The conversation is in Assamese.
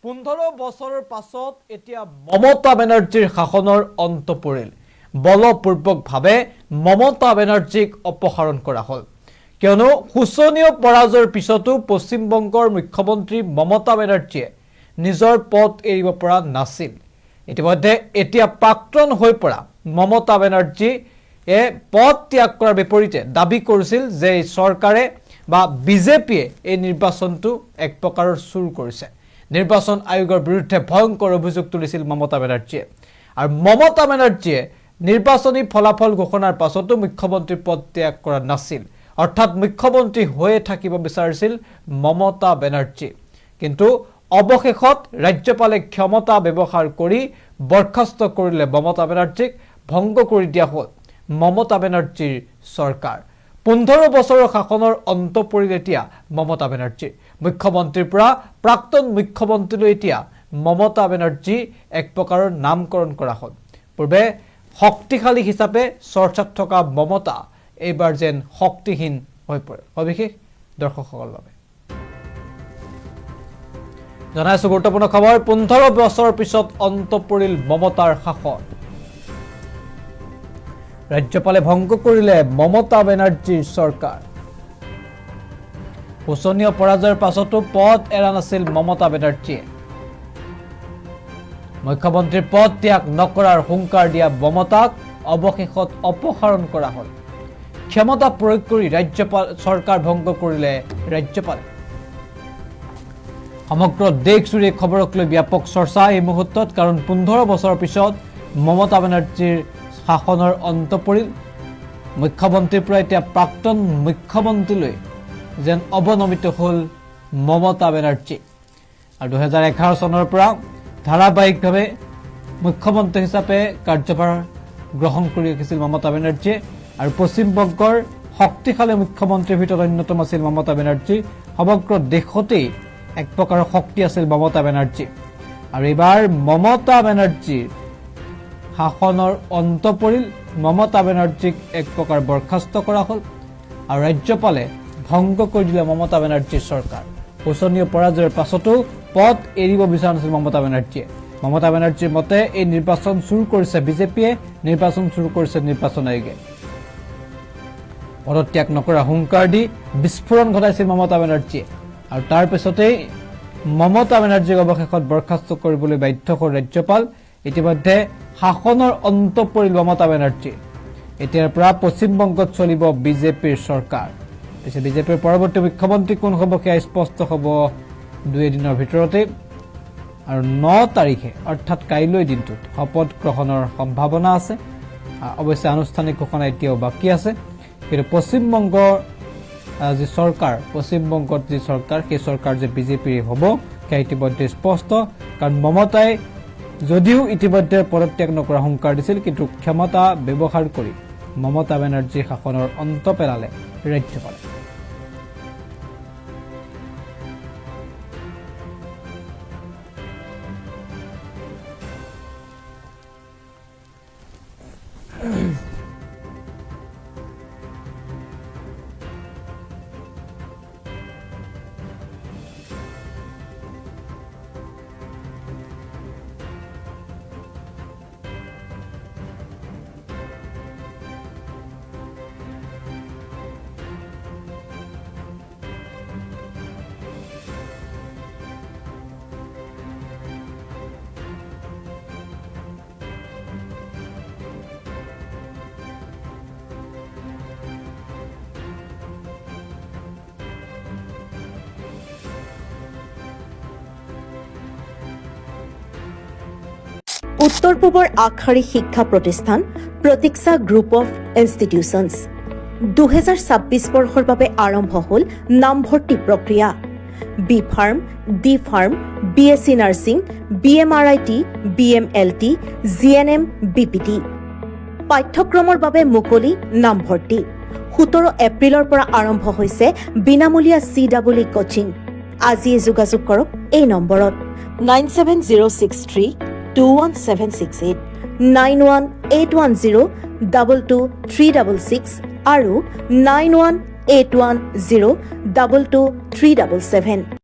15 বছৰৰ পাছত এতিয়া মমতা বেনাৰ্জীৰ শাসনৰ অন্ত পৰিল বলপূৰ্বকভাৱে মমতা বেনাৰ্জীক অপসাৰণ কৰা হ'ল কিয়নো হুচনীয় পৰাজয়ৰ পিছতো পশ্চিমবংগৰ মুখ্যমন্ত্ৰী মমতা বেনাৰ্জীয়ে নিজৰ পদ এৰিব পৰা নাছিল ইতিমধ্যে এতিয়া প্ৰাক্তন হৈ পৰা মমতা বেনাৰ্জী পদ ত্যাগ কৰাৰ বিপৰীতে দাবী কৰিছিল যে চৰকাৰে বা বিজেপিয়ে এই নিৰ্বাচনটো এক প্ৰকাৰৰ চুৰ কৰিছে নিৰ্বাচন আয়োগৰ বিৰুদ্ধে ভয়ংকৰ অভিযোগ তুলিছিল মমতা বেনাৰ্জীয়ে আৰু মমতা বেনাৰ্জীয়ে নিৰ্বাচনী ফলাফল ঘোষণাৰ পাছতো মুখ্যমন্ত্ৰী পদ ত্যাগ কৰা নাছিল অৰ্থাৎ মুখ্যমন্ত্ৰী হৈয়ে থাকিব বিচাৰিছিল মমতা বেনাৰ্জী কিন্তু অৱশেষত ৰাজ্যপালে ক্ষমতা ব্যৱহাৰ কৰি বৰখাস্ত কৰিলে মমতা বেনাৰ্জীক ভংগ কৰি দিয়া হ'ল মমতা বেনাৰ্জীৰ চৰকাৰ 15 বছৰৰ শাসনৰ অন্ত পৰিল এতিয়া মমতা বেনাৰ্জী মুখ্যমন্ত্ৰীৰ পৰা প্ৰাক্তন মুখ্যমন্ত্ৰীলৈ এতিয়া মমতা বেনাৰ্জী এক প্ৰকাৰৰ নামকৰণ কৰা হ'ল পূৰ্বে শক্তিশালী হিচাপে চৰ্চাত থকা মমতা এইবাৰ যেন শক্তিহীন হৈ পৰে অবিশেষ দৰ্শকসকলৰ বাবে জনাইছো গুৰুত্বপূৰ্ণ খবৰ 15 বছৰৰ পিছত অন্ত পৰিল মমতাৰ শাসন ৰাজ্যপালে ভংগ কৰিলে মমতা বেনাৰ্জীৰ চৰকাৰ হুচনীয় পৰাজয়ৰ পাছতো পদ এৰা নাছিল মমতা বেনাৰ্জীয়ে মুখ্যমন্ত্ৰীৰ পদ ত্যাগ নকৰাৰ হুংকাৰ দিয়া মমতাক অৱশেষত অপসাৰণ কৰা হ'ল ক্ষমতা প্ৰয়োগ কৰি ৰাজ্যপাল চৰকাৰ ভংগ কৰিলে ৰাজ্যপালে সমগ্ৰ দেশজুৰি খবৰক লৈ ব্যাপক চৰ্চা এই মুহূৰ্তত কাৰণ 15 বছৰৰ পিছত মমতা বেনাৰ্জীৰ শাসনৰ অন্ত পৰিল মুখ্যমন্ত্ৰীৰ পৰা এতিয়া প্ৰাক্তন মুখ্যমন্ত্ৰীলৈ যেন অৱনমিত হ'ল মমতা বেনাৰ্জী আৰু 2011 চনৰ পৰা ধাৰাবাহিকভাৱে মুখ্যমন্ত্ৰী হিচাপে কাৰ্যভাৰ গ্ৰহণ কৰি ৰাখিছিল মমতা বেনাৰ্জীয়ে আৰু পশ্চিমবংগৰ শক্তিশালী মুখ্যমন্ত্ৰীৰ ভিতৰত অন্যতম আছিল মমতা বেনাৰ্জী সমগ্ৰ দেশতেই এক প্ৰকাৰৰ শক্তি আছিল মমতা বেনাৰ্জী আৰু এইবাৰ মমতা বেনাৰ্জীৰ শাসনৰ অন্ত পৰিল মমতা বেনাৰ্জীক এক প্ৰকাৰ বৰখাস্ত কৰা হ'ল আৰু ৰাজ্যপালে ভংগ কৰি দিলে মমতা বেনাৰ্জীৰ চৰকাৰ হুচনীয় পৰাজয়ৰ পাছতো পদ এৰিব বিচৰা নাছিল মমতা বেনাৰ্জীৰ মতে এই নিৰ্বাচন চুৰ কৰিছে বিজেপিয়ে নিৰ্বাচন চুৰ কৰিছে নিৰ্বাচন আয়োগে পদত্যাগ নকৰা হুংকাৰ দি বিস্ফোৰণ ঘটাইছিল মমতা বেনাৰ্জীয়ে আৰু তাৰ পিছতেই মমতা বেনাৰ্জীক অৱশেষত বৰখাস্ত কৰিবলৈ বাধ্য হ'ল ৰাজ্যপাল ইতিমধ্যে শাসনৰ অন্ত পৰিল মমতা বেনাৰ্জী এতিয়াৰ পৰা পশ্চিমবংগত চলিব বিজেপিৰ চৰকাৰ পিছে বিজেপিৰ পৰৱৰ্তী মুখ্যমন্ত্ৰী কোন হ'ব সেয়া স্পষ্ট হ'ব 2 দিনৰ ভিতৰতে আৰু 9 তাৰিখে অৰ্থাৎ কাইলৈ দিনটোত শপত গ্ৰহণৰ সম্ভাৱনা আছে অৱশ্যে আনুষ্ঠানিক ঘোষণা এতিয়াও বাকী আছে কিন্তু পশ্চিমবংগৰ যি চৰকাৰ পশ্চিমবংগত যি চৰকাৰ সেই চৰকাৰ যে বিজেপিৰ হ'ব সেয়া ইতিমধ্যে স্পষ্ট কাৰণ মমতাই যদিও ইতিমধ্যে পদত্যাগ নকৰা হুংকাৰ দিছিল কিন্তু ক্ষমতা ব্যৱহাৰ কৰি মমতা বেনাৰ্জীৰ শাসনৰ অন্ত পেলালে ৰাজ্যপালে উত্তৰ পূবৰ আগশাৰী শিক্ষা প্ৰতিষ্ঠান প্ৰতীক্ষা গ্ৰুপ অফ ইনষ্টিটিউচনছ 2026 বৰ্ষৰ বাবে আৰম্ভ হ'ল নামভৰ্তি প্ৰক্ৰিয়া B pharm D pharm BSc nursing BMRIT BMLT GNM BPT পাঠ্যক্ৰমৰ বাবে মুকলি নামভৰ্তি 17 এপ্ৰিলৰ পৰা আৰম্ভ হৈছে বিনামূলীয়া CWE কোচিং আজিয়ে যোগাযোগ কৰক এই নম্বৰত 97063216768 9181022366 আৰু 9181022377